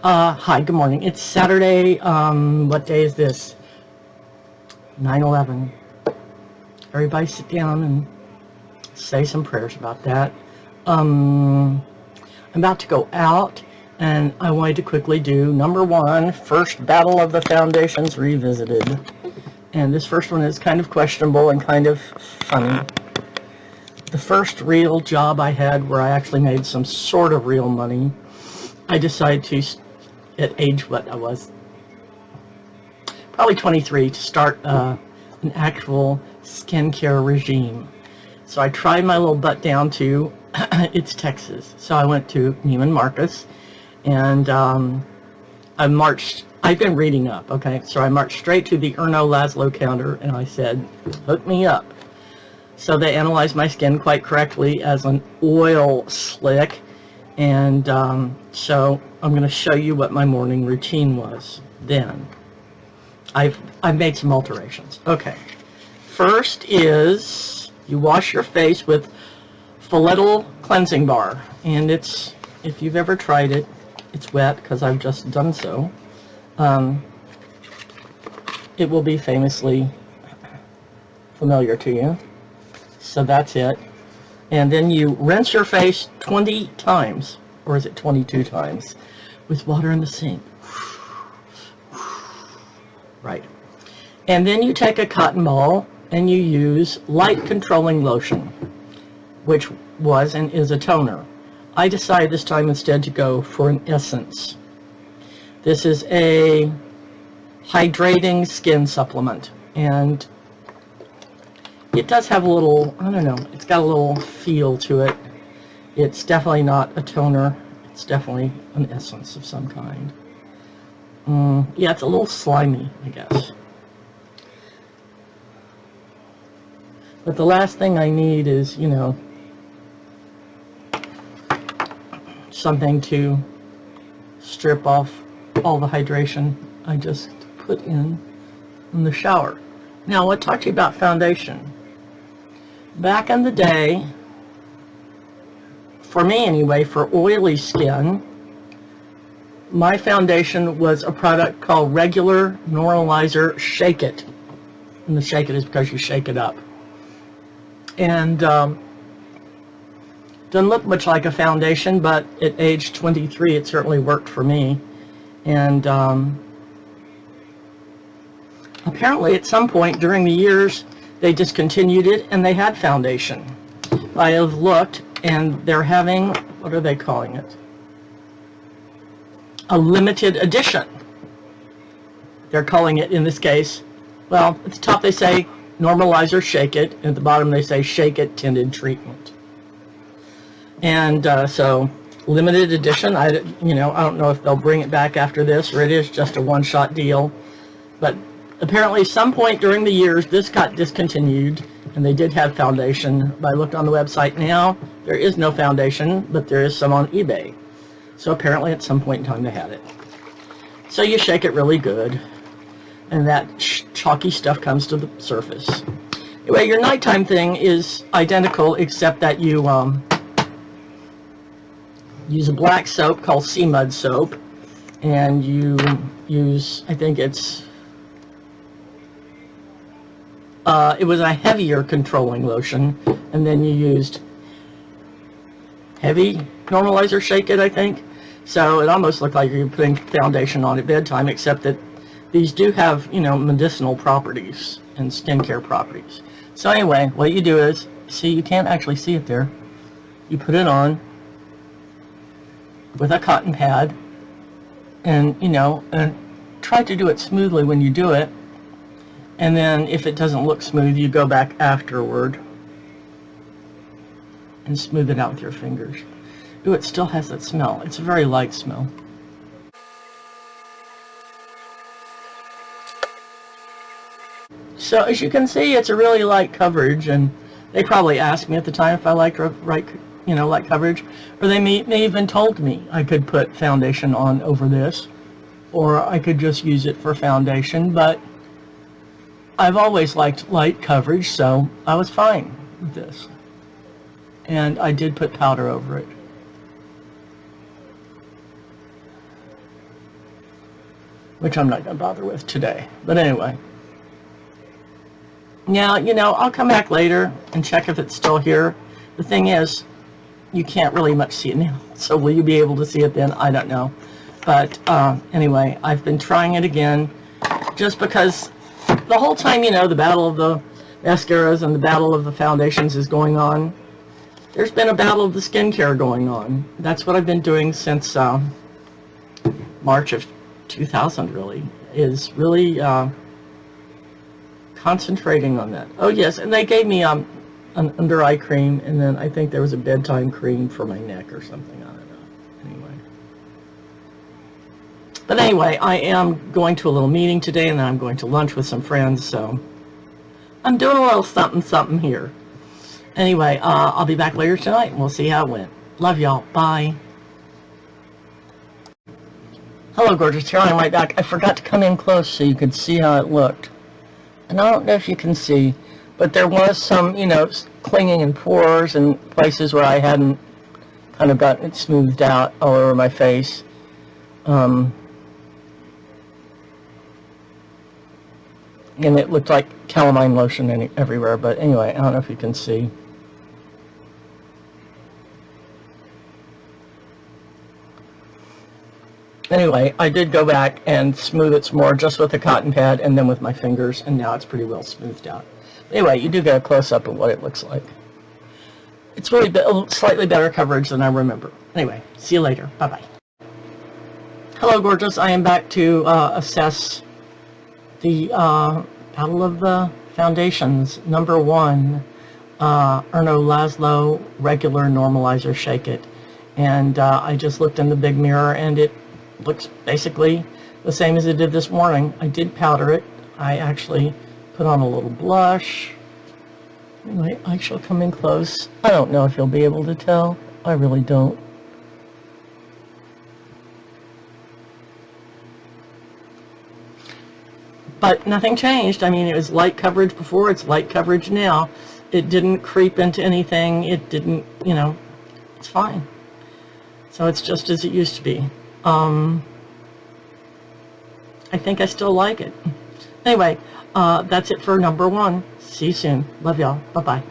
Hi, good morning. It's Saturday. What day is this? 9/11. Everybody sit down and say some prayers about that. I'm about to go out, and I wanted to quickly do number one, first Battle of the Foundations Revisited. And this first one is kind of questionable and kind of funny. The first real job I had where I actually made some sort of real money, I decided to, at age what I was, probably 23, to start an actual skincare regime. So I tried my little butt down to, it's Texas. So I went to Neiman Marcus, and I've been reading up, okay? So I marched straight to the Erno Laszlo counter, and I said, hook me up. So they analyzed my skin quite correctly as an oil slick, and so I'm going to show you what my morning routine was then. I've made some alterations. Okay, first is you wash your face with Phelityl Cleansing Bar, and it's, if you've ever tried it, it's wet because I've just done so. It will be famously familiar to you. So that's it. And then you rinse your face 20 times, or is it 22 times, with water in the sink. Right. And then you take a cotton ball and you use light controlling lotion, which was and is a toner. I decided this time instead to go for an essence. This is a hydrating skin supplement, and it does have a little, I don't know, it's got a little feel to it. It's definitely not a toner. It's definitely an essence of some kind. Yeah, it's a little slimy, I guess. But the last thing I need is, you know, something to strip off all the hydration I just put in the shower. Now, let's talk to you about foundation. Back in the day, for me anyway, for oily skin, my foundation was a product called regular Normalizer Shake-It. And the Shake-It is because you shake it up. And doesn't look much like a foundation, but at age 23 it certainly worked for me. And apparently at some point during the years they discontinued it and they had foundation. I have looked, and they're having, what are they calling it? A limited edition. They're calling it, in this case, well, at the top they say Normalizer Shake-It, and at the bottom they say Shake-It Tinted Treatment. And so, limited edition, I don't know if they'll bring it back after this, or it is just a one-shot deal. But apparently some point during the years this got discontinued, and they did have foundation. But I looked on the website now, there is no foundation, but there is some on eBay. So apparently at some point in time they had it. So you shake it really good, and that chalky stuff comes to the surface. Anyway, your nighttime thing is identical, except that you use a black soap called sea mud soap, and you use, I think it's, it was a heavier controlling lotion, and then you used heavy Normalizer Shake-It, I think. So it almost looked like you're putting foundation on at bedtime, except that these do have, you know, medicinal properties and skincare properties. So anyway, what you do is, see, you can't actually see it there. You put it on with a cotton pad, and, you know, and try to do it smoothly when you do it. And then if it doesn't look smooth, you go back afterward and smooth it out with your fingers. Ooh, it still has that smell. It's a very light smell. So as you can see, it's a really light coverage, and they probably asked me at the time if I liked light coverage, or they may even told me I could put foundation on over this, or I could just use it for foundation, but I've always liked light coverage, so I was fine with this. And I did put powder over it. which I'm not going to bother with today. But anyway. Now, you know, I'll come back later and check if it's still here. The thing is, you can't really much see it now. So will you be able to see it then? I don't know. But anyway, I've been trying it again just because the whole time, you know, the battle of the mascaras and the battle of the foundations is going on. There's been a battle of the skincare going on. That's what I've been doing since March of 2000, really, is really concentrating on that. Oh, yes, and they gave me an under eye cream, and then I think there was a bedtime cream for my neck or something. I don't know. Anyway. But anyway, I am going to a little meeting today, and then I'm going to lunch with some friends, so I'm doing a little something here. Anyway, I'll be back later tonight, and we'll see how it went. Love y'all. Bye. Hello, gorgeous. Here I am right back. I forgot to come in close so you could see how it looked. And I don't know if you can see, but there was some, you know, clinging in pores and places where I hadn't kind of gotten it smoothed out all over my face. And it looked like calamine lotion everywhere, but anyway, I don't know if you can see. Anyway, I did go back and smooth it some more just with a cotton pad and then with my fingers, and now it's pretty well smoothed out. Anyway, you do get a close-up of what it looks like. It's really slightly better coverage than I remember. Anyway, see you later. Bye-bye. Hello, gorgeous. I am back to assess the Battle of the Foundations, number 1, Erno Laszlo Regular Normalizer Shake-It. And I just looked in the big mirror, and it looks basically the same as it did this morning. I did powder it. I actually put on a little blush. Anyway, I shall come in close. I don't know if you'll be able to tell. I really don't. But nothing changed. I mean, it was light coverage before, it's light coverage now. It didn't creep into anything. It didn't, you know, it's fine. So it's just as it used to be. I think I still like it. Anyway, that's it for number 1. See you soon. Love y'all. Bye-bye.